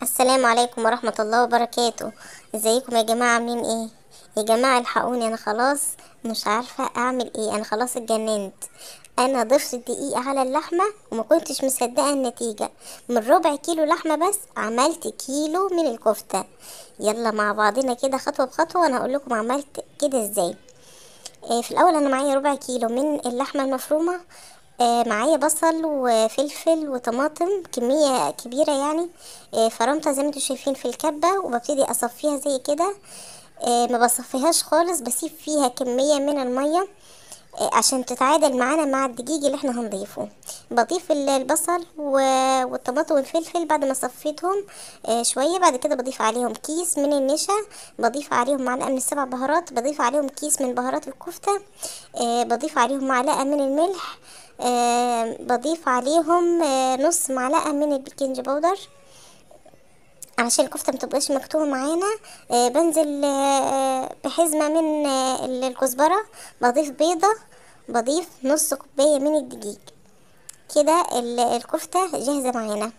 السلام عليكم ورحمة الله وبركاته. ازيكم يا جماعة؟ عاملين ايه؟ يا جماعة الحقوني، انا خلاص مش عارفة اعمل ايه. انا خلاص اتجننت. انا ضفت الدقيق على اللحمة وما كنتش مصدقة النتيجة. من ربع كيلو لحمة بس عملت كيلو من الكفتة. يلا مع بعضنا كده خطوة بخطوة، وانا هقول لكم عملت كده ازاي. في الاول انا معايا ربع كيلو من اللحمة المفرومة. معايا بصل وفلفل وطماطم كمية كبيرة يعني. فرمتها زي ما انتوا شايفين في الكبة، وببتدي اصفيها زي كده. ما بصفيهاش خالص، بسيب فيها كمية من المية عشان تتعادل معانا مع الدقيق اللي احنا هنضيفه. بضيف البصل والطماطم والفلفل بعد ما صفيتهم شوية. بعد كده بضيف عليهم كيس من النشا، بضيف عليهم معلقة من السبع بهارات، بضيف عليهم كيس من بهارات الكفتة، بضيف عليهم معلقة من الملح، بضيف عليهم نص معلقة من البيكنج باودر عشان الكفتة متبقاش مكتومة معانا. بنزل بحزمة من الكزبرة. بضيف بيضة، بضيف نص كوباية من الدقيق. كده الكفتة جاهزة معانا.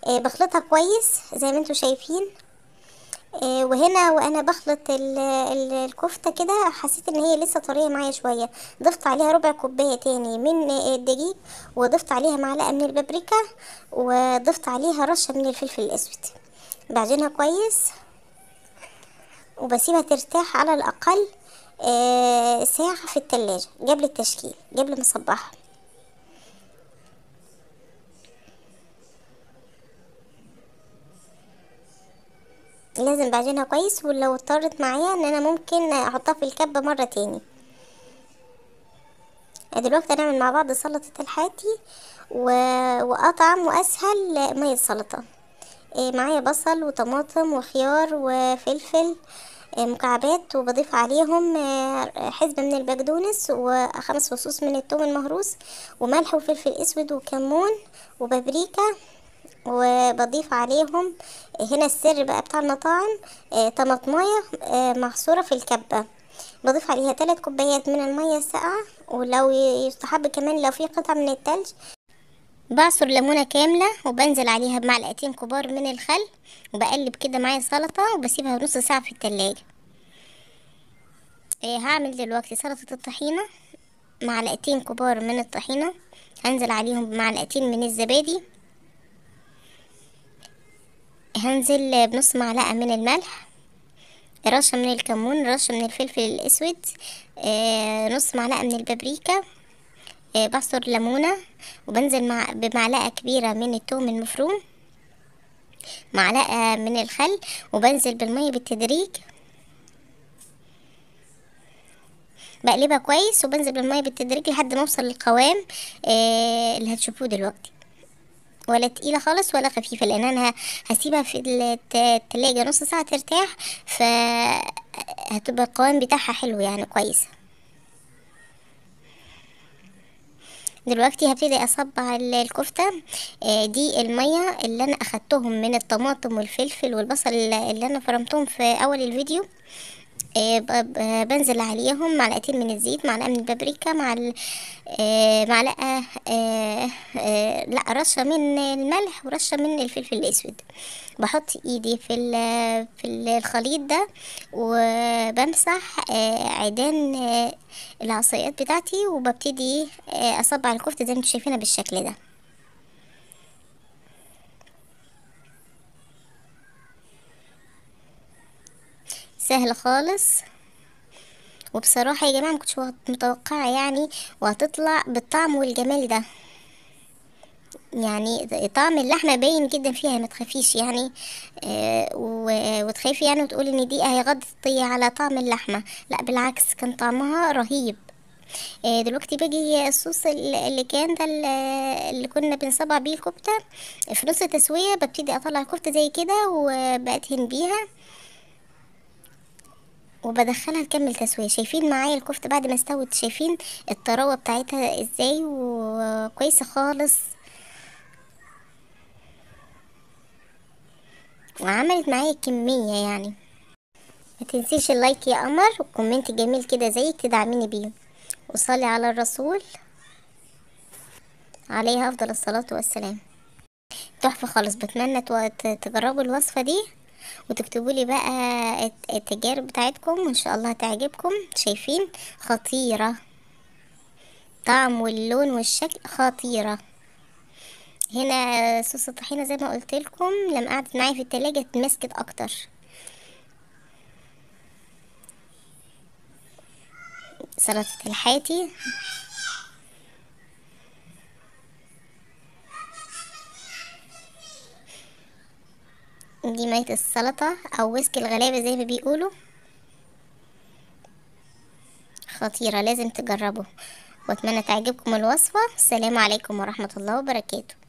بخلطها كويس زي ما انتوا شايفين. وهنا وانا بخلط الكفتة كده حسيت ان هي لسه طرية معايا شوية. ضفت عليها ربع كوباية تاني من الدقيق، وضفت عليها معلقة من البابريكا، وضفت عليها رشة من الفلفل الاسود. بعجنها كويس وبسيبها ترتاح على الأقل ساعة في التلاجة قبل التشكيل، قبل ما اصبعها. لازم بعجنها كويس، ولو اضطرت معايا ان انا ممكن احطها في الكبة مرة تاني. دلوقتي هنعمل مع بعض سلطة الحاتي واطعم واسهل مية سلطة. معايا بصل وطماطم وخيار وفلفل مكعبات، وبضيف عليهم حزبة من البقدونس وخمس فصوص من الثوم المهروس، وملح وفلفل اسود وكمون وبابريكا. وبضيف عليهم هنا السر بقى بتاع المطاعم، طماطمايه معصورة في الكبة. بضيف عليها 3 كوبايات من المية الساقعة، ولو يستحب كمان لو في قطعة من التلج. بعصر ليمونة كاملة وبنزل عليها بمعلقتين كبار من الخل، وبقلب كده معايا سلطة وبسيبها نص ساعة في التلاجة. هعمل دلوقتي سلطة الطحينة. معلقتين كبار من الطحينة، هنزل عليهم بمعلقتين من الزبادي، هنزل بنص معلقة من الملح، رشة من الكمون، رشة من الفلفل الأسود، نص معلقة من البابريكا، بعصر ليمونة، وبنزل بمعلقة كبيرة من الثوم المفروم، معلقة من الخل، وبنزل بالمية بالتدريج. بقلبها كويس وبنزل بالمية بالتدريج لحد ما اوصل للقوام اللي هتشوفوه دلوقتي. ولا تقيلة خالص ولا خفيفة، لان انا هسيبها في التلاجة نص ساعة ترتاح، هتبقى القوام بتاعها حلو يعني كويس. دلوقتي هبتدي اصبع الكفتة. دي المية اللي انا اخدتهم من الطماطم والفلفل والبصل اللي انا فرمتهم في اول الفيديو. بنزل عليهم معلقتين من الزيت، معلقة من البابريكا، مع معلقة لا، رشة من الملح ورشة من الفلفل الأسود. بحط ايدي في الخليط ده، وبمسح عيدان العصايات بتاعتي، وببتدي اصبع الكفتة زي ما انتم شايفينها بالشكل ده. سهل خالص، وبصراحة يا جماعة مكنتش متوقعة يعني وهتطلع بالطعم والجمال ده. يعني طعم اللحمة باين جدا فيها، ما تخافيش يعني وتخافي يعني وتقولي ان دي هيغطي على طعم اللحمة. لا بالعكس، كان طعمها رهيب. دلوقتي باجي الصوص اللي كان ده اللي كنا بنصبع بيه الكفتة. في نص تسوية ببتدي اطلع الكفتة زي كده وبدهن بيها، وبدخلها تكمل تسوية. شايفين معايا الكفتة بعد ما استوت؟ شايفين الطراوة بتاعتها ازاي وكويسة خالص، وعملت معايا كمية يعني. ما تنسيش اللايك يا قمر، وكومنت جميل كده زيك تدعميني بيه، وصلي على الرسول عليه افضل الصلاة والسلام. تحفة خالص. بتمنى تجربوا الوصفة دي وتكتبوا لي بقى التجارب بتاعتكم، وان شاء الله تعجبكم. شايفين؟ خطيرة، طعم واللون والشكل خطيرة. هنا صوص الطحينة زي ما قلت لكم لما قعدت معايا في التلاجة اتمسكت اكتر. سلطة الحاتي، دي مية السلطة او ويسك الغلابة زي ما بيقولوا. خطيرة، لازم تجربوا، واتمنى تعجبكم الوصفة. السلام عليكم ورحمة الله وبركاته.